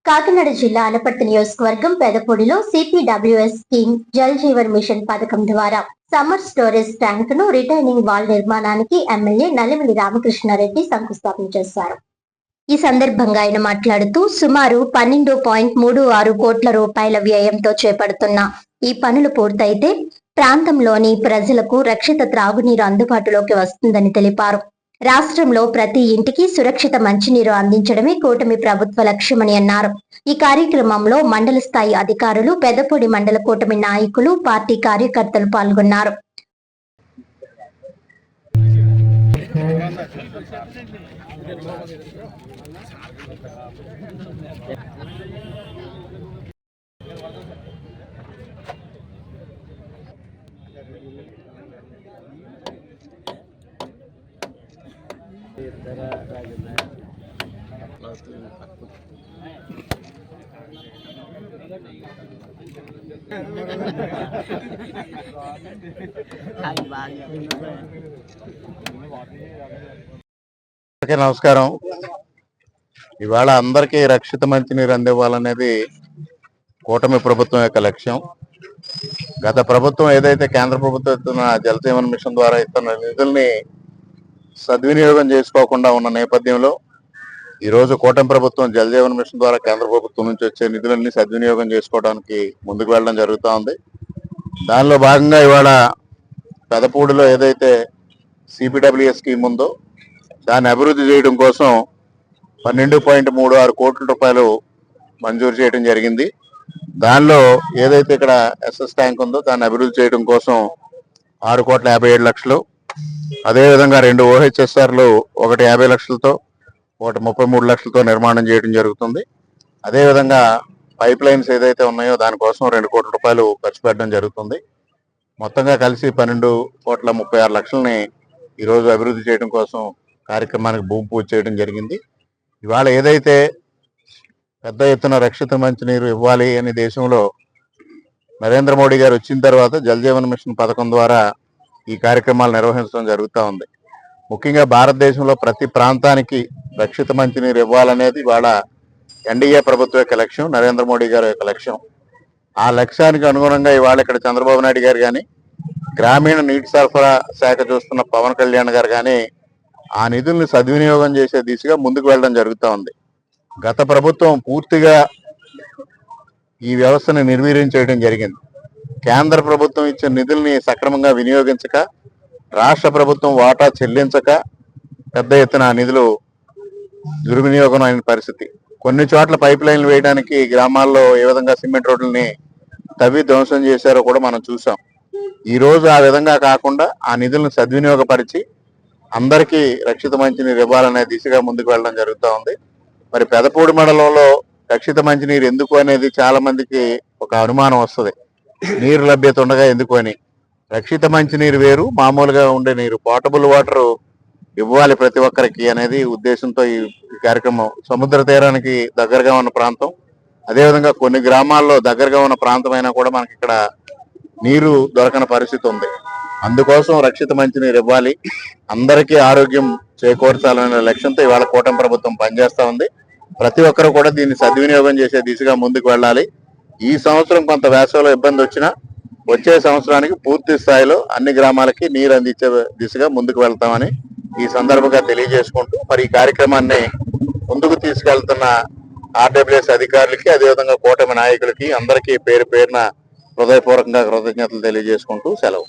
కాకినాడ జిల్లా అనపర్తి నియోజకవర్గం పెదపూడిలో CPWS scheme Jal Jeevan mission పథకం ద్వారా సమ్మర్ స్టోరేజ్ ట్యాంక్ ను రిటైనింగ్ వాల్ నిర్మాణానికి ఎమ్మెల్యే నల్లిమిల్లి రామకృష్ణారెడ్డి శంకుస్థాపన చేశారు. ఈ సందర్భంగా ఆయన మాట్లాడుతూ సుమారు 12.36 కోట్ల రూపాయల వ్యయంతో చేపడుతున్న ఈ పనులు పూర్తయితే ప్రాంతంలోని ప్రజలకు రక్షిత త్రాగునీరు అందుబాటులోకి వస్తుందని తెలిపారు. రాష్ట్రంలో ప్రతి ఇంటికి సురక్షిత మంచినీరు అందించడమే కూటమి ప్రభుత్వ లక్ష్యమని అన్నారు. ఈ కార్యక్రమంలో మండల స్థాయి అధికారులు, పెదపూడి మండల కూటమి నాయకులు, పార్టీ కార్యకర్తలు పాల్గొన్నారు. నమస్కారం. ఇవాళ అందరికీ రక్షిత మంచినీరు అందివ్వాలనేది కూటమి ప్రభుత్వం యొక్క లక్ష్యం. గత ప్రభుత్వం ఏదైతే కేంద్ర ప్రభుత్వం ఇస్తున్న జల్ జీవన్ మిషన్ ద్వారా ఇస్తున్న నిధుల్ని సద్వినియోగం చేసుకోకుండా ఉన్న నేపథ్యంలో ఈరోజు కూటమి ప్రభుత్వం జల్ జీవన్ మిషన్ ద్వారా కేంద్ర ప్రభుత్వం నుంచి వచ్చే నిధులన్నీ సద్వినియోగం చేసుకోవడానికి ముందుకు వెళ్ళడం జరుగుతూ ఉంది. దానిలో భాగంగా ఇవాళ పెదపూడిలో ఏదైతే సిపిడబ్ల్యూఎస్ స్కీమ్ ఉందో దాన్ని అభివృద్ధి చేయడం కోసం 12.36 కోట్ల రూపాయలు మంజూరు చేయడం జరిగింది. దానిలో ఏదైతే ఇక్కడ ఎస్ఎస్ ట్యాంక్ ఉందో దాన్ని అభివృద్ధి చేయడం కోసం 6,57 లక్షలు, అదేవిధంగా 2 ఓహెచ్ఎస్ఆర్లు, ఒకటి 50 లక్షలతో, ఒకటి 33 లక్షలతో నిర్మాణం చేయడం జరుగుతుంది. అదేవిధంగా పైప్ లైన్స్ ఏదైతే ఉన్నాయో దానికోసం 2 కోట్ల రూపాయలు ఖర్చు పెట్టడం జరుగుతుంది. మొత్తంగా కలిసి 12,36 లక్షలని ఈరోజు అభివృద్ధి చేయడం కోసం కార్యక్రమానికి భూమి పూజ చేయడం జరిగింది. ఇవాళ ఏదైతే పెద్ద ఎత్తున రక్షిత మంచినీరు ఇవ్వాలి అని దేశంలో నరేంద్ర మోడీ గారు వచ్చిన తర్వాత జల్ జీవన్ మిషన్ పథకం ద్వారా ఈ కార్యక్రమాలు నిర్వహించడం జరుగుతూ ఉంది. ముఖ్యంగా భారతదేశంలో ప్రతి ప్రాంతానికి రక్షిత మంచినీరు ఇవ్వాలనేది ఇవాళ ఎన్డీఏ ప్రభుత్వం యొక్క లక్ష్యం, నరేంద్ర మోడీ గారి యొక్క లక్ష్యం. ఆ లక్ష్యానికి అనుగుణంగా ఇవాళ ఇక్కడ చంద్రబాబు నాయుడు గారు కానీ, గ్రామీణ నీటి సరఫరా శాఖ చూస్తున్న పవన్ కళ్యాణ్ గారు కానీ ఆ నిధుల్ని సద్వినియోగం చేసే దిశగా ముందుకు వెళ్ళడం జరుగుతూ ఉంది. గత ప్రభుత్వం పూర్తిగా ఈ వ్యవస్థను నిర్వీర్యం చేయడం జరిగింది. కేంద్ర ప్రభుత్వం ఇచ్చిన నిధుల్ని సక్రమంగా వినియోగించక, రాష్ట్ర ప్రభుత్వం వాటా చెల్లించక పెద్ద ఎత్తున నిధులు దుర్వినియోగం అయిన పరిస్థితి. కొన్ని చోట్ల పైప్ లైన్లు వేయడానికి గ్రామాల్లో ఏ విధంగా సిమెంట్ రోడ్లని తవ్వి ధ్వంసం చేశారో కూడా మనం చూసాం. ఈ రోజు ఆ విధంగా కాకుండా ఆ నిధులను సద్వినియోగపరిచి అందరికీ రక్షిత మంచినీరు ఇవ్వాలనే దిశగా ముందుకు వెళ్ళడం జరుగుతూ ఉంది. మరి పెదపూడి మండలంలో రక్షిత మంచినీరు ఎందుకు అనేది చాలా మందికి ఒక అనుమానం వస్తుంది. నీరు లభ్యత ఉండగా ఎందుకు అని. రక్షిత మంచినీరు వేరు, మామూలుగా ఉండే నీరు, పోర్టబుల్ వాటర్ ఇవ్వాలి ప్రతి ఒక్కరికి అనేది ఉద్దేశంతో ఈ కార్యక్రమం. సముద్ర తీరానికి దగ్గరగా ఉన్న ప్రాంతం, అదేవిధంగా కొన్ని గ్రామాల్లో దగ్గరగా ఉన్న ప్రాంతం అయినా కూడా మనకి ఇక్కడ నీరు దొరకని పరిస్థితి ఉంది. అందుకోసం రక్షిత మంచినీరు ఇవ్వాలి, అందరికీ ఆరోగ్యం చేకూర్చాలనే లక్ష్యంతో ఇవాళ కూటమి ప్రభుత్వం పనిచేస్తా ఉంది. ప్రతి ఒక్కరు కూడా దీన్ని సద్వినియోగం చేసే దిశగా ముందుకు వెళ్ళాలి. ఈ సంవత్సరం కొంత వేసవిలో ఇబ్బంది వచ్చినా వచ్చే సంవత్సరానికి పూర్తి స్థాయిలో అన్ని గ్రామాలకి నీరు అందించే దిశగా ముందుకు వెళ్తామని ఈ సందర్భంగా తెలియజేసుకుంటూ, మరి ఈ కార్యక్రమాన్ని ముందుకు తీసుకెళ్తున్న ఆర్డబ్ల్యూఎస్ అధికారులకి, అదేవిధంగా కూటమి నాయకులకి అందరికీ పేరు పేరున హృదయపూర్వకంగా కృతజ్ఞతలు తెలియజేసుకుంటూ సెలవు.